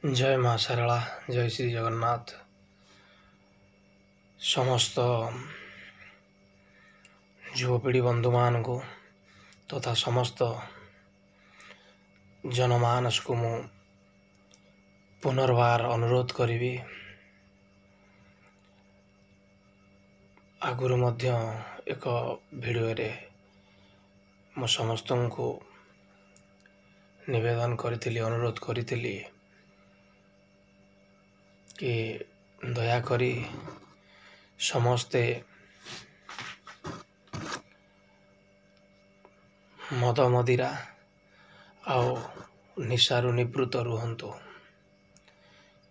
जय माँ सारला जय श्री जगन्नाथ। समस्त युवपीढ़ी बंधु मान को तथा समस्त जनमानस को मु पुनर्बार अनुरोध करी आगुरु मध्य एक वीडियो रे मु समस्त को निवेदन करी अनुरोध करी कि दया करी समस्ते मद मदिरा आउ निशारु निवृत्त रुहंतु।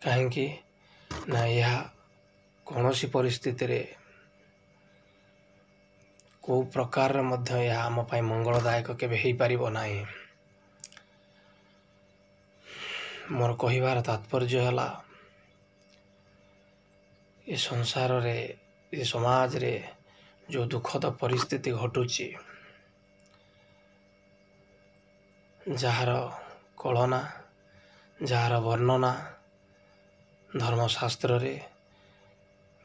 कहीं ना यह कौन सी परिस्थिति रे को प्रकार मध्य यह आम पाई मंगलदायक केबे हेई परिबो नाही। मोर कहिबार तात्पर्य हला ये संसार रे ये समाज रे जो दुखद परिस्थिति घटुची जार कलना जार वर्णना धर्मशास्त्र रे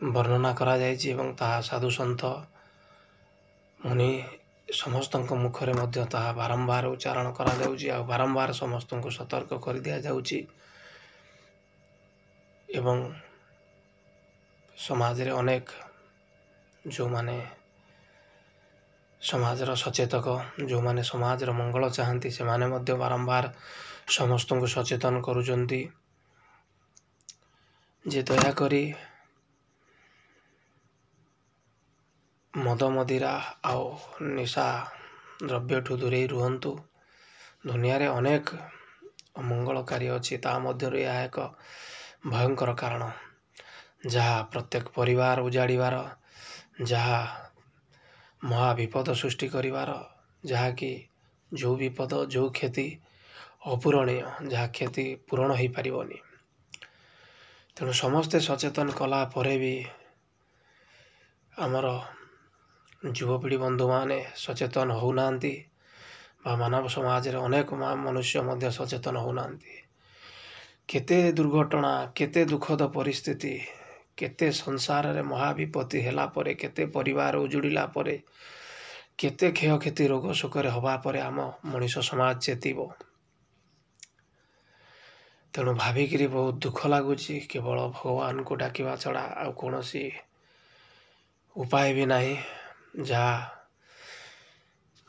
वर्णना करा जायछि एवं ताहा साधु संत मुनि समस्त मुखरे मध्य ताहा बारंबार उच्चारण करा जाउछि आ बारंबार समस्त को सतर्क कर दिया जाउछि एवं समाज रे अनेक जो माने समाजर सचेतक जो माने समाजर मंगल चाहती से माने मध्य बारंबार समस्त को सचेतन करुचंती जे दया करी मद मदिरा आउ निशा द्रव्य ठू दूरे रुहंतु। दुनिया रे अनेक अमंगलकारी अच्छी ता मध्य यह एक भयंकर कारण जहाँ प्रत्येक परिवार उजाड़ीबार जहाँ महाविपद सृष्टि करिवार जहाँ कि जो विपद जो क्षति अपूरणीय जहाँ क्षति पूरण हो पारिबनी। तेणु समस्ते सचेतन कला परे भी आमर युवपीढ़ी बंधु माने सचेतन होउनांती बा मानव समाज रे अनेक मनुष्य मध्य सचेतन होउनांती। केते दुर्घटना केते दुखद परिस्थिति केते संसार रे महाविपत्ति हेला परे केते परिवार उजुड़िला परे केते क्षय क्षति रोग शोक हवा परे आम मनीष समाज चेतिबो। तेणु भाविकी बहुत दुख लगुच केवल भगवान को डाकिवा छड़ा आ कौन सी उपाय भी नहीं जहाँ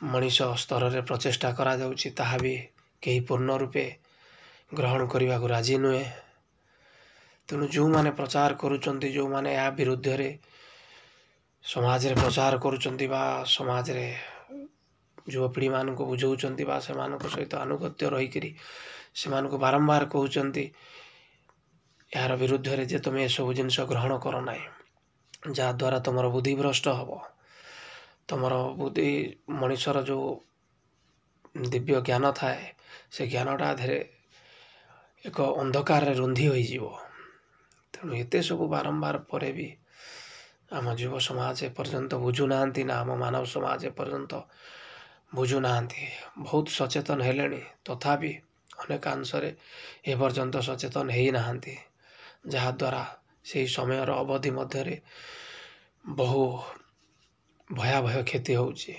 मनीष स्तर रे प्रचेष्टा करा जाउछि ताहा भी कहीं पूर्ण रूपे ग्रहण करने को राजी नुहे। तेणु जो माने प्रचार करुचंती जो माने या विरुद्ध रे समाज रे प्रचार करुचंती बा समाज रे युवपीढ़ी मान को बुझाउचंती बा से मान को सहित अनुगत्य रहीकरी से मान को बारंबार कहउचंती यार विरुद्ध रे जे तुम सब जिनस ग्रहण कर ना जहाँ द्वारा तुम बुद्धि भ्रष्ट हम तुम बुद्धि मनीषर जो दिव्य ज्ञान थाए से ज्ञानटा धीरे एक अंधकार रे रुंधी होई जीवो। तेणु एते सब बारंबार परे भी आम युव समाज पर्यंत बुझु नांती ना आम मानव समाज पर्यंत बुझु नांती। बहुत सचेतन हेलेनी तथापि अनेकांश ए पर्यंत सचेतन हेई नांती जहाँ द्वारा से समय अवधि मध्य बहु भयावह क्षति होउची।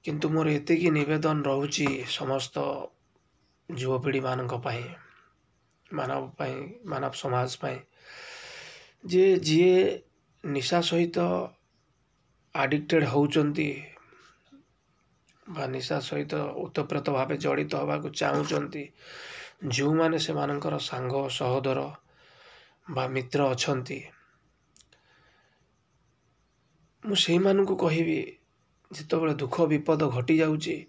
किंतु मोर एतिकी निवेदन रहुची समस्त युवपीढ़ी मानक पाई मानव समाज पाई जे जीए निशा सहित आडिक्टेड होउचंती बा निशा सहित उत्प्रेत भाव जड़ित हवा को चाहूचंती जो माने से मानकर सांग सहोदर बा मित्र अछंती मु सेई मानकु कहिबी जितेबाला दुख विपद घटी जाउची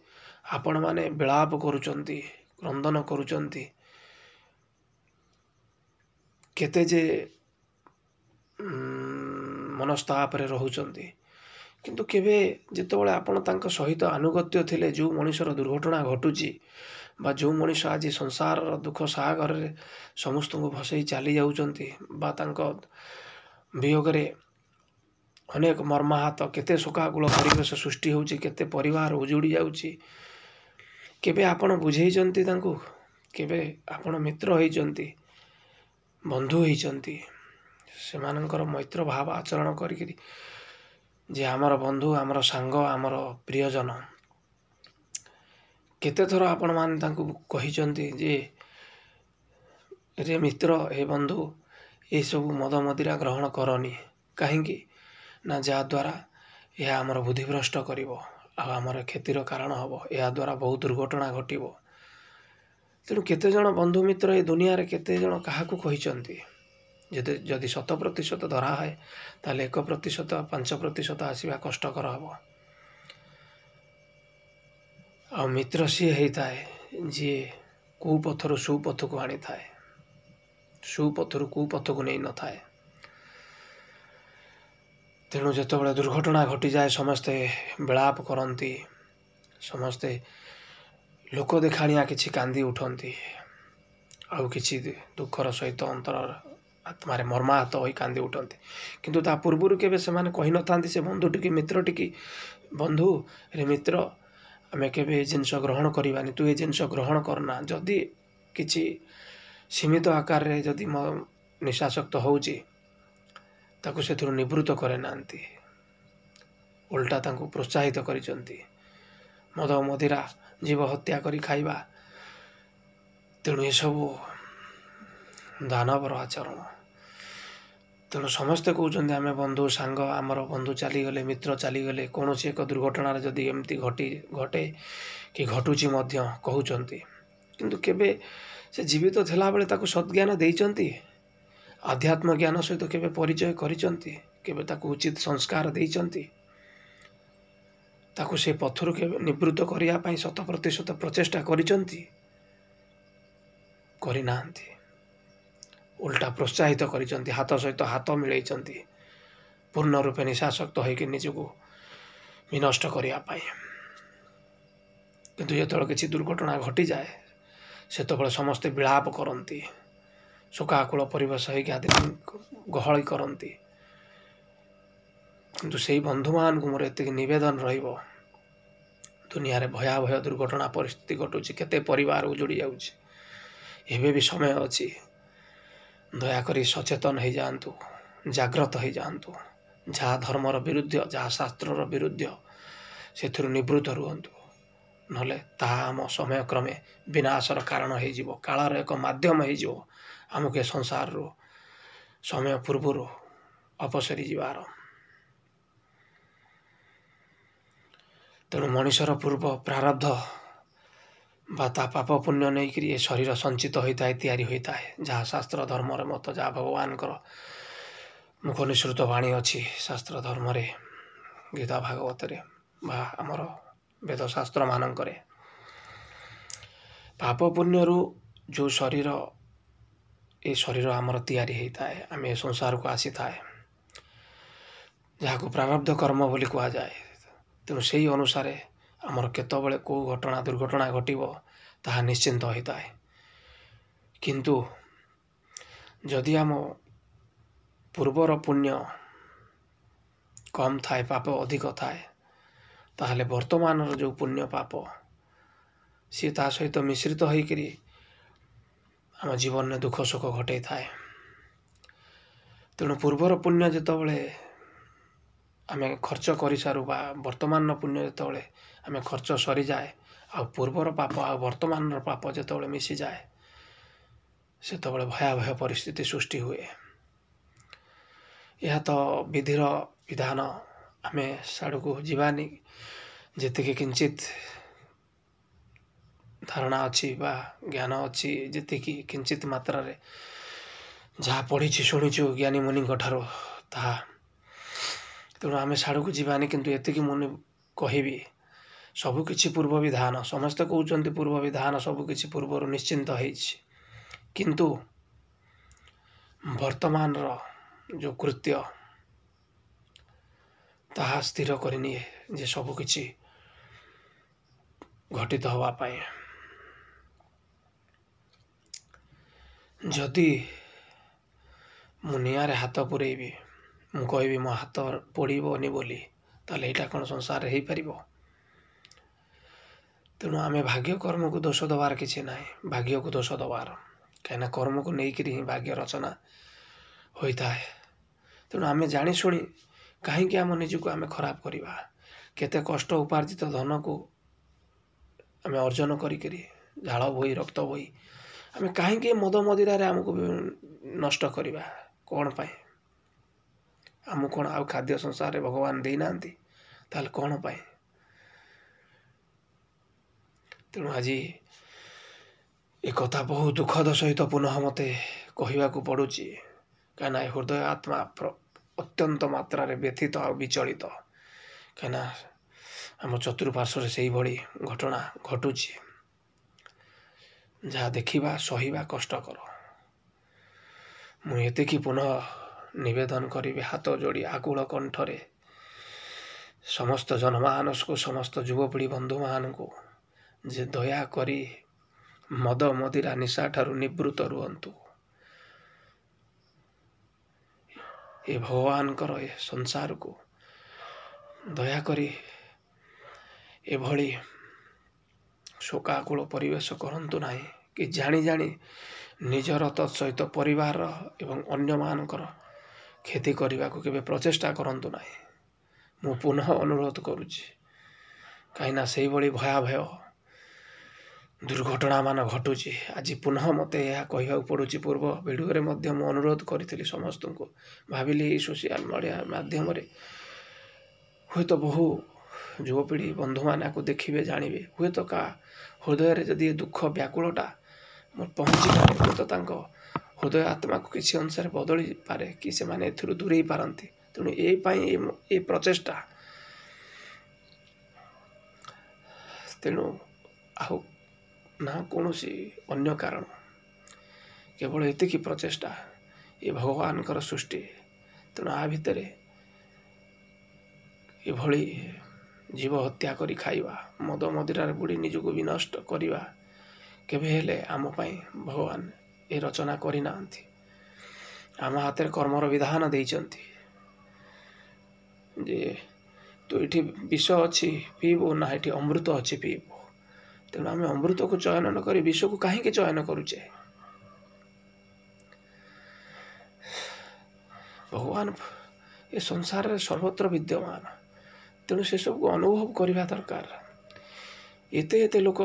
आपण माने विलाप करुचंती क्रंदन करुचंती केते जे मनस्ताप रे रहुचंती किंतु केबे जितेबाला आपण तांको सहित अनुगत्य थिले जो मनीषर दुर्घटना घटुची बा जो मनीष आज संसार दुख सागर रे समस्त को भसई चली जाउचंती बा तांको वियोग रे अनेक मर्माहत केते शोकाकुल परिवेश सृष्टि होउची केते परिवार उजुड़ी जाउची केबे आपण बुझेइचंती तांको କେବେ ଆପଣ ମିତ୍ର ହେଇଛନ୍ତି, ବନ୍ଧୁ ହେଇଛନ୍ତି, ସେମାନଙ୍କର ମୈତ୍ର ଭାବ ଆଚରଣ କରିକିରି ଯେ ଆମର ବନ୍ଧୁ, ଆମର ସାଙ୍ଗ, ଆମର ପ୍ରିୟଜନ, କେତେଥର ଆପଣମାନେ ତାଙ୍କୁ କହିଛନ୍ତି ଯେ ରେ ମିତ୍ର, ହେ ବନ୍ଧୁ, ଏସବୁ ମଦ ମଦିରା ଗ୍ରହଣ କରନି। କାହିଁକି ନା ଯାହାଦ୍ୱାରା ଏହା ଆମର ବୁଦ୍ଧିଭ୍ରଷ୍ଟ କରିବ ଆଉ ଆମର କ୍ଷତିର କାରଣ ହେବ। ଏହାଦ୍ୱାରା ବହୁତ ଦୁର୍ଘଟଣା ଘଟିବ। ତେଣୁ କେତେଜଣ ବନ୍ଧୁ ମିତ୍ର ଏ ଦୁନିଆରେ କେତେଜଣ କାହାକୁ କହିଛନ୍ତି? ଯଦି 100% ଧରା ହୁଏ ତାହେଲେ 1%, 5% ଆସିବା କଷ୍ଟକର ହେବ। ଆଉ ମିତ୍ର ସିଏ ହେଇଥାଏ ଯିଏ କୁପଥରୁ ସୁପଥକୁ ଆଣିଥାଏ, ସୁପଥରୁ କୁପଥକୁ ନେଇନଥାଏ। ତେଣୁ ଯେତେବେଳେ ଦୁର୍ଘଟଣା ଘଟିଯାଏ ସମସ୍ତେ ବିଳାପ କରନ୍ତି, ସମସ୍ତେ ଲୋକ ଦେଖାଣିଆ କିଛି କାନ୍ଦି ଉଠନ୍ତି, ଆଉ କିଛି ଦୁଃଖର ସହିତ ଅନ୍ତର ଆତ୍ମାରେ ମର୍ମାହତ ହୋଇ କାନ୍ଦି ଉଠନ୍ତି। କିନ୍ତୁ ତା ପୂର୍ବରୁ କେବେ ସେମାନେ କହିନଥାନ୍ତି ସେ ବନ୍ଧୁଟିକି, ମିତ୍ରଟିକି, ବନ୍ଧୁ ରେ ମିତ୍ର, ଆମେ କେବେ ଏ ଜିନିଷ ଗ୍ରହଣ କରିବାନି, ତୁ ଏ ଜିନିଷ ଗ୍ରହଣ କରନା। ଯଦି କିଛି ସୀମିତ ଆକାରରେ ଯଦି ନିଶାସକ୍ତ ହେଉଛି ତାକୁ ସେଥିରୁ ନିବୃତ୍ତ କରେ ନାହାନ୍ତି, ଓଲଟା ତାଙ୍କୁ ପ୍ରୋତ୍ସାହିତ କରିଛନ୍ତି ମଦ ମଦିରା ଜୀବ ହତ୍ୟା କରି ଖାଇବା। ତେଣୁ ଏସବୁ ଦାନବର ଆଚରଣ। ତେଣୁ ସମସ୍ତେ କହୁଛନ୍ତି ଆମେ ବନ୍ଧୁ, ସାଙ୍ଗ, ଆମର ବନ୍ଧୁ ଚାଲିଗଲେ, ମିତ୍ର ଚାଲିଗଲେ, କୌଣସି ଏକ ଦୁର୍ଘଟଣାରେ ଯଦି ଏମିତି ଘଟେ କି ଘଟୁଛି ମଧ୍ୟ କହୁଛନ୍ତି। କିନ୍ତୁ କେବେ ସେ ଜୀବିତ ଥିଲାବେଳେ ତାକୁ ସଦ୍ଜ୍ଞାନ ଦେଇଛନ୍ତି? ଆଧ୍ୟାତ୍ମ ଜ୍ଞାନ ସହିତ କେବେ ପରିଚୟ କରିଛନ୍ତି? କେବେ ତାକୁ ଉଚିତ ସଂସ୍କାର ଦେଇଛନ୍ତି? ତାକୁ ସେ ପଥରୁ କେବେ ନିବୃତ୍ତ କରିବା ପାଇଁ 100% ପ୍ରଚେଷ୍ଟା କରିଛନ୍ତି? କରିନାହାନ୍ତି। ଓଲଟା ପ୍ରୋତ୍ସାହିତ କରିଛନ୍ତି, ହାତ ସହିତ ହାତ ମିଳେଇଛନ୍ତି ପୂର୍ଣ୍ଣ ରୂପେ ନିଶାସକ୍ତ ହୋଇକି ନିଜକୁ ବିନଷ୍ଟ କରିବା ପାଇଁ। କିନ୍ତୁ ଯେତେବେଳେ କିଛି ଦୁର୍ଘଟଣା ଘଟିଯାଏ ସେତେବେଳେ ସମସ୍ତେ ବିଳାପ କରନ୍ତି, ଶୋକାକୁଳ ପରିବେଶ ହେଇକି ଆଦି ଗହଳି କରନ୍ତି। କିନ୍ତୁ ସେଇ ବନ୍ଧୁମାନଙ୍କୁ ମୋର ଏତିକି ନିବେଦନ ରହିବ, ଦୁନିଆରେ ଭୟାବହ ଦୁର୍ଘଟଣା ପରିସ୍ଥିତି ଘଟୁଛି, କେତେ ପରିବାର ଉଜୁଡ଼ି ଯାଉଛି। ଏବେ ବି ସମୟ ଅଛି, ଦୟାକରି ସଚେତନ ହେଇଯାଆନ୍ତୁ, ଜାଗ୍ରତ ହେଇଯାଆନ୍ତୁ। ଯାହା ଧର୍ମର ବିରୁଦ୍ଧ, ଯାହା ଶାସ୍ତ୍ରର ବିରୁଦ୍ଧ, ସେଥିରୁ ନିବୃତ୍ତ ରୁହନ୍ତୁ। ନହେଲେ ତାହା ଆମ ସମୟକ୍ରମେ ବିନାଶର କାରଣ ହେଇଯିବ, କାଳର ଏକ ମାଧ୍ୟମ ହେଇଯିବ ଆମକୁ ଏ ସଂସାରରୁ ସମୟ ପୂର୍ବରୁ ଅପସରି ଯିବାର। ତେଣୁ ମଣିଷର ପୂର୍ବ ପ୍ରାରବ୍ଧ ବା ତା ପାପ ପୁଣ୍ୟ ନେଇକରି ଏ ଶରୀର ସଞ୍ଚିତ ହୋଇଥାଏ, ତିଆରି ହୋଇଥାଏ। ଯାହା ଶାସ୍ତ୍ର ଧର୍ମର ମତ, ଯାହା ଭଗବାନଙ୍କର ମୁଖ ନିଃସୃତ ବାଣୀ ଅଛି ଶାସ୍ତ୍ର ଧର୍ମରେ, ଗୀତା ଭାଗବତରେ ବା ଆମର ବେଦଶାସ୍ତ୍ରମାନଙ୍କରେ, ପାପ ପୁଣ୍ୟରୁ ଯେଉଁ ଶରୀର, ଏ ଶରୀର ଆମର ତିଆରି ହେଇଥାଏ, ଆମେ ଏ ସଂସାରକୁ ଆସିଥାଏ, ଯାହାକୁ ପ୍ରାରବ୍ଧ କର୍ମ ବୋଲି କୁହାଯାଏ। ତେଣୁ ସେହି ଅନୁସାରେ ଆମର କେତେବେଳେ କେଉଁ ଘଟଣା ଦୁର୍ଘଟଣା ଘଟିବ ତାହା ନିଶ୍ଚିନ୍ତ ହୋଇଥାଏ। କିନ୍ତୁ ଯଦି ଆମ ପୂର୍ବର ପୁଣ୍ୟ କମ୍ ଥାଏ, ପାପ ଅଧିକ ଥାଏ, ତାହେଲେ ବର୍ତ୍ତମାନର ଯେଉଁ ପୁଣ୍ୟ ପାପ ସିଏ ତା ସହିତ ମିଶ୍ରିତ ହୋଇକରି ଆମ ଜୀବନରେ ଦୁଃଖ ସୁଖ ଘଟେଇଥାଏ। ତେଣୁ ପୂର୍ବର ପୁଣ୍ୟ ଯେତେବେଳେ ଆମେ ଖର୍ଚ୍ଚ କରିସାରୁ ବା ବର୍ତ୍ତମାନର ପୁଣ୍ୟ ଯେତେବେଳେ ଆମେ ଖର୍ଚ୍ଚ ସରିଯାଏ, ଆଉ ପୂର୍ବର ପାପ ଆଉ ବର୍ତ୍ତମାନର ପାପ ଯେତେବେଳେ ମିଶିଯାଏ, ସେତେବେଳେ ଭୟାବହ ପରିସ୍ଥିତି ସୃଷ୍ଟି ହୁଏ। ଏହା ତ ବିଧିର ବିଧାନ, ଆମେ ସାଡ଼କୁ ଯିବାନି। ଯେତିକି କିଞ୍ଚିତ୍ ଧାରଣା ଅଛି ବା ଜ୍ଞାନ ଅଛି, ଯେତିକି କିଞ୍ଚିତ୍ ମାତ୍ରାରେ ଯାହା ପଢ଼ିଛୁ ଶୁଣିଛୁ ଜ୍ଞାନୀ ମୁନିଙ୍କ ଠାରୁ, ତାହା, ତେଣୁ ଆମେ ସାଡ଼କୁ ଯିବାନି। କିନ୍ତୁ ଏତିକି ମୁଁ କହିବି, ସବୁକିଛି ପୂର୍ବ ବିଧାନ। ସମସ୍ତେ କହୁଛନ୍ତି ପୂର୍ବ ବିଧାନ, ସବୁକିଛି ପୂର୍ବରୁ ନିଶ୍ଚିନ୍ତ ହେଇଛି। କିନ୍ତୁ ବର୍ତ୍ତମାନର ଯେଉଁ କୃତ୍ୟ ତାହା ସ୍ଥିର କରିନିଏ ଯେ ସବୁକିଛି ଘଟିତ ହେବା ପାଇଁ। ଯଦି ମୁଁ ନିଆଁରେ ହାତ ପୂରେଇବି, ମୁଁ କହିବି ମୋ ହାତ ପୋଡ଼ିବନି ବୋଲି, ତାହେଲେ ଏଇଟା କ'ଣ ସଂସାରରେ ହେଇପାରିବ? ତେଣୁ ଆମେ ଭାଗ୍ୟ କର୍ମକୁ ଦୋଷ ଦେବାର କିଛି ନାହିଁ, ଭାଗ୍ୟକୁ ଦୋଷ ଦେବାର, କାହିଁକିନା କର୍ମକୁ ନେଇକରି ହିଁ ଭାଗ୍ୟ ରଚନା ହୋଇଥାଏ। ତେଣୁ ଆମେ ଜାଣିଶୁଣି କାହିଁକି ଆମ ନିଜକୁ ଆମେ ଖରାପ କରିବା? କେତେ କଷ୍ଟ ଉପାର୍ଜିତ ଧନକୁ ଆମେ ଅର୍ଜନ କରିକିରି ଝାଳ ବୋହି ରକ୍ତ ବୋହି ଆମେ କାହିଁକି ମଦ ମଦିରାରେ ଆମକୁ ନଷ୍ଟ କରିବା? କ'ଣ ପାଇଁ? ଆମକୁ କ'ଣ ଆଉ ଖାଦ୍ୟ ସଂସାରରେ ଭଗବାନ ଦେଇନାହାନ୍ତି? ତାହେଲେ କ'ଣ ପାଇଁ? ତେଣୁ ଆଜି ଏ କଥା ବହୁ ଦୁଃଖଦ ସହିତ ପୁନଃ ମୋତେ କହିବାକୁ ପଡ଼ୁଛି, କାହିଁକିନା ଏ ହୃଦୟ ଆତ୍ମା ଅତ୍ୟନ୍ତ ମାତ୍ରାରେ ବ୍ୟଥିତ ଆଉ ବିଚଳିତ, କାହିଁକିନା ଆମ ଚତୁଃପାର୍ଶ୍ୱରେ ସେଇଭଳି ଘଟଣା ଘଟୁଛି, ଯାହା ଦେଖିବା ସହିବା କଷ୍ଟକର। ମୁଁ ଏତିକି ପୁନଃ ନିବେଦନ କରିବି ହାତ ଯୋଡ଼ି ଆକୁଳ କଣ୍ଠରେ ସମସ୍ତ ଜନମାନସକୁ, ସମସ୍ତ ଯୁବପିଢ଼ି ବନ୍ଧୁମାନଙ୍କୁ, ଯେ ଦୟାକରି ମଦ ମଦିରା ନିଶାଠାରୁ ନିବୃତ୍ତ ରୁହନ୍ତୁ। ଏ ଭଗବାନଙ୍କର ଏ ସଂସାରକୁ ଦୟାକରି ଏଭଳି ଶୋକାକୁଳ ପରିବେଶ କରନ୍ତୁ ନାହିଁ, କି ଜାଣି ଜାଣି ନିଜର ତତ୍ ସହିତ ପରିବାରର ଏବଂ ଅନ୍ୟମାନଙ୍କର କ୍ଷତି କରିବାକୁ କେବେ ପ୍ରଚେଷ୍ଟା କରନ୍ତୁ ନାହିଁ। ମୁଁ ପୁନଃ ଅନୁରୋଧ କରୁଛି, କାହିଁକିନା ସେଇଭଳି ଭୟାବହ ଦୁର୍ଘଟଣାମାନ ଘଟୁଛି। ଆଜି ପୁନଃ ମୋତେ ଏହା କହିବାକୁ ପଡ଼ୁଛି। ପୂର୍ବ ଭିଡ଼ିଓରେ ମଧ୍ୟ ମୁଁ ଅନୁରୋଧ କରିଥିଲି ସମସ୍ତଙ୍କୁ, ଭାବିଲି ଏଇ ସୋସିଆଲ ମିଡ଼ିଆ ମାଧ୍ୟମରେ ହୁଏତ ବହୁ ଯୁବପିଢ଼ି ବନ୍ଧୁମାନେ ଆକୁ ଦେଖିବେ, ଜାଣିବେ, ହୁଏତ କାହା ହୃଦୟରେ ଯଦି ଏ ଦୁଃଖ ବ୍ୟାକୁଳଟା ପହଞ୍ଚିପାରେ, ହୁଏତ ତାଙ୍କ ହୃଦୟ ଆତ୍ମାକୁ କିଛି ଅନୁସାରେ ବଦଳି ପାରେ, କି ସେମାନେ ଏଥିରୁ ଦୂରେଇ ପାରନ୍ତି। ତେଣୁ ଏ ପାଇଁ ଏ ପ୍ରଚେଷ୍ଟା। ତେଣୁ ଆଉ ନା କୌଣସି ଅନ୍ୟ କାରଣ, କେବଳ ଏତିକି ପ୍ରଚେଷ୍ଟା, ଏ ଭଗବାନଙ୍କର ସୃଷ୍ଟି। ତେଣୁ ଆ ଭିତରେ ଏଭଳି ଜୀବ ହତ୍ୟା କରି ଖାଇବା, ମଦ ମଦିରାରେ ବୁଡ଼ି ନିଜକୁ ବିନଷ୍ଟ କରିବା କେବେ ହେଲେ ଆମ ପାଇଁ ଭଗବାନ ଏ ରଚନା କରିନାହାନ୍ତି। ଆମ ହାତରେ କର୍ମର ବିଧାନ ଦେଇଛନ୍ତି ଯେ ତୁ ଏଠି ବିଷ ଅଛି ପିଇବୁ, ନା ଏଠି ଅମୃତ ଅଛି ପିଇବୁ। ତେଣୁ ଆମେ ଅମୃତକୁ ଚୟନ ନ କରି ବିଷକୁ କାହିଁକି ଚୟନ କରୁଛେ? ଭଗବାନ ଏ ସଂସାରରେ ସର୍ବତ୍ର ବିଦ୍ୟମାନ, ତେଣୁ ସେସବୁକୁ ଅନୁଭବ କରିବା ଦରକାର। ଏତେ ଏତେ ଲୋକ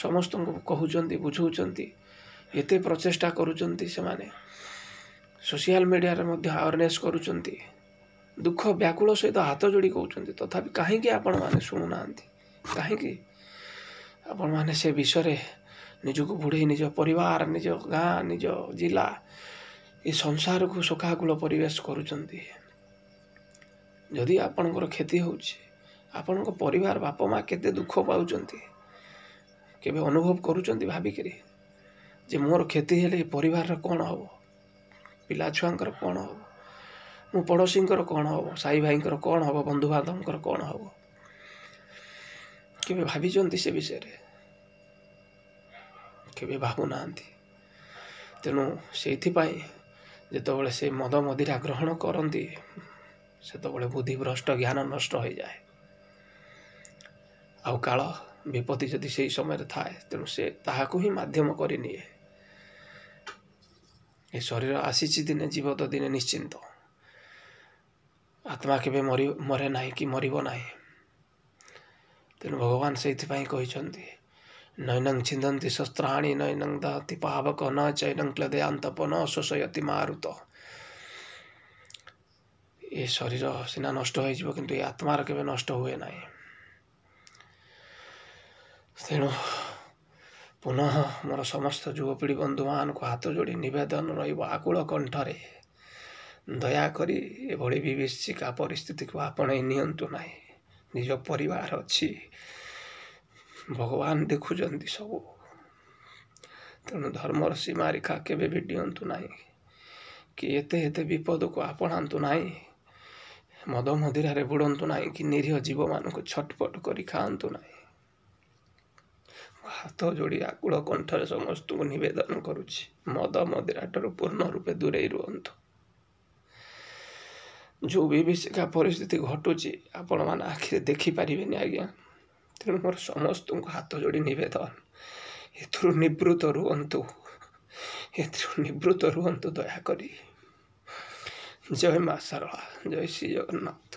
ସମସ୍ତଙ୍କୁ କହୁଛନ୍ତି, ବୁଝାଉଛନ୍ତି, ଏତେ ପ୍ରଚେଷ୍ଟା କରୁଛନ୍ତି, ସେମାନେ ସୋସିଆଲ ମିଡ଼ିଆରେ ମଧ୍ୟ ଆୱାରନେସ୍ କରୁଛନ୍ତି, ଦୁଃଖ ବ୍ୟାକୁଳ ସହିତ ହାତ ଯୋଡ଼ି କହୁଛନ୍ତି, ତଥାପି କାହିଁକି ଆପଣମାନେ ଶୁଣୁନାହାନ୍ତି? କାହିଁକି ଆପଣମାନେ ସେ ବିଷୟରେ ନିଜକୁ ବୁଡ଼େଇ ନିଜ ପରିବାର, ନିଜ ଗାଁ, ନିଜ ଜିଲ୍ଲା, ଏ ସଂସାରକୁ ଶୋକାକୁଳ ପରିବେଶ କରୁଛନ୍ତି? ଯଦି ଆପଣଙ୍କର କ୍ଷତି ହେଉଛି, ଆପଣଙ୍କ ପରିବାର ବାପା ମା କେତେ ଦୁଃଖ ପାଉଛନ୍ତି କେବେ ଅନୁଭବ କରୁଛନ୍ତି ଭାବିକିରି? ଯେ ମୋର କ୍ଷତି ହେଲେ ଏ ପରିବାରର କ'ଣ ହେବ, ପିଲା ଛୁଆଙ୍କର କ'ଣ ହେବ, ମୋ ପଡ଼ୋଶୀଙ୍କର କ'ଣ ହେବ, ସାଇ ଭାଇଙ୍କର କ'ଣ ହେବ, ବନ୍ଧୁବାନ୍ଧବଙ୍କର କ'ଣ ହେବ? କେବେ ଭାବିଛନ୍ତି ସେ ବିଷୟରେ? କେବେ ଭାବୁନାହାନ୍ତି। ତେଣୁ ସେଇଥିପାଇଁ ଯେତେବେଳେ ସେ ମଦ ମଦିରା ଗ୍ରହଣ କରନ୍ତି, ସେତେବେଳେ ବୁଦ୍ଧିଭ୍ରଷ୍ଟ, ଜ୍ଞାନ ନଷ୍ଟ ହୋଇଯାଏ। ଆଉ କାଳ ବିପତ୍ତି ଯଦି ସେଇ ସମୟରେ ଥାଏ, ତେଣୁ ସେ ତାହାକୁ ହିଁ ମାଧ୍ୟମ କରିନିଏ। ଏ ଶରୀର ଆସିଛି ଦିନେ, ଯିବ ତ ଦିନେ ନିଶ୍ଚିନ୍ତ। ଆତ୍ମା କେବେ ମରେ ନାହିଁ କି ମରିବ ନାହିଁ। ତେଣୁ ଭଗବାନ ସେଇଥିପାଇଁ କହିଛନ୍ତି, ନୈନଂ ଛିନ୍ଦନ୍ତି ଶସ୍ତ୍ରାଣି ନୈନଂ ଦହତି ପାବକ ନ ଚୈନଂ କ୍ଲେଦୟାନ୍ତପ ନ ଶୋଷୟତି ମାରୁତ। ଏ ଶରୀର ସିନା ନଷ୍ଟ ହୋଇଯିବ, କିନ୍ତୁ ଏ ଆତ୍ମାର କେବେ ନଷ୍ଟ ହୁଏ ନାହିଁ। ତେଣୁ ପୁନଃ ମୋର ସମସ୍ତ ଯୁବପିଢ଼ି ବନ୍ଧୁମାନଙ୍କୁ ହାତ ଯୋଡ଼ି ନିବେଦନ ରହିବ ଆକୁଳ କଣ୍ଠରେ, ଦୟାକରି ଏଭଳି ବିଭୀଷିକା ପରିସ୍ଥିତିକୁ ଆପଣେଇ ନିଅନ୍ତୁ ନାହିଁ। ନିଜ ପରିବାର ଅଛି, ଭଗବାନ ଦେଖୁଛନ୍ତି ସବୁ। ତେଣୁ ଧର୍ମର ସୀମାରେଖା କେବେ ବି ଡିଅନ୍ତୁ ନାହିଁ, କି ଏତେ ଏତେ ବିପଦକୁ ଆପଣାନ୍ତୁ ନାହିଁ। ମଦ ମଦିରାରେ ବୁଡ଼ନ୍ତୁ ନାହିଁ, କି ନିରୀହ ଜୀବମାନଙ୍କୁ ଛଟପଟ କରି ଖାଆନ୍ତୁ ନାହିଁ। ହାତ ଯୋଡ଼ି ଆକୁଳ କଣ୍ଠରେ ସମସ୍ତଙ୍କୁ ନିବେଦନ କରୁଛି, ମଦ ମଦିରାଠାରୁ ପୂର୍ଣ୍ଣ ରୂପେ ଦୂରେଇ ରୁହନ୍ତୁ। ଯେଉଁ ବିଭୀଷିକା ପରିସ୍ଥିତି ଘଟୁଛି ଆପଣମାନେ ଆଖିରେ ଦେଖିପାରିବେନି ଆଜ୍ଞା, ତେଣୁ ମୋର ସମସ୍ତଙ୍କୁ ହାତ ଯୋଡ଼ି ନିବେଦନ, ଏଥିରୁ ନିବୃତ୍ତ ରୁହନ୍ତୁ, ଦୟାକରି। ଜୟ ମା ଶାରଳା, ଜୟ ଶ୍ରୀ ଜଗନ୍ନାଥ।